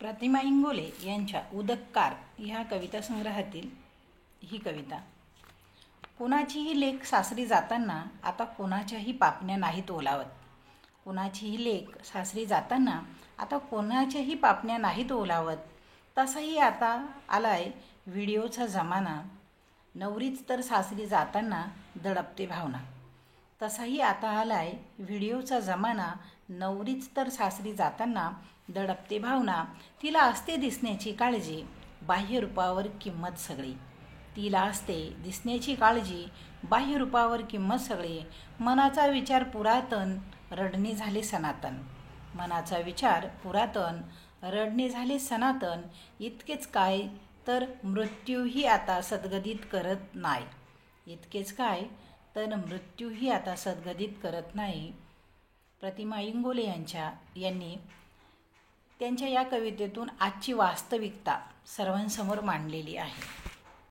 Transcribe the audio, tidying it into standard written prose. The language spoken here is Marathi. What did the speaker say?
प्रतिमा इंगोले यांच्या उदककार ह्या कविता संग्रहातील ही कविता. कोणाचीही लेक सासरी जाताना आता कोणाच्याही पापण्या नाहीत ओलावत. कोणाचीही लेक सासरी जाताना आता कोणाच्याही पापण्या नाहीत ओलावत. तसाही आता आलाय व्हिडिओचा जमाना. नवरीच तर सासरी जाताना दडपते भावना. तसाही आता आलाय व्हिडिओचा जमाना. नवरीच तर सासरी जाताना दडपते भावना. तिला असते दिसण्याची काळजी, बाह्य रूपावर किंमत सगळी. तिला असते दिसण्याची काळजी, बाह्य रूपावर किंमत सगळी. मनाचा विचार पुरातन, रडणे झाले सनातन. मनाचा विचार पुरातन, रडणे झाले सनातन. इतकेच काय तर मृत्यूही आता सद्गदित करत नाही. इतकेच काय तर मृत्यूही आता सद्गदित करत नाही. प्रतिमा इंगोले यांनी त्यांच्या या कवितेतून आजची वास्तविकता सर्वांसमोर मांडलेली आहे.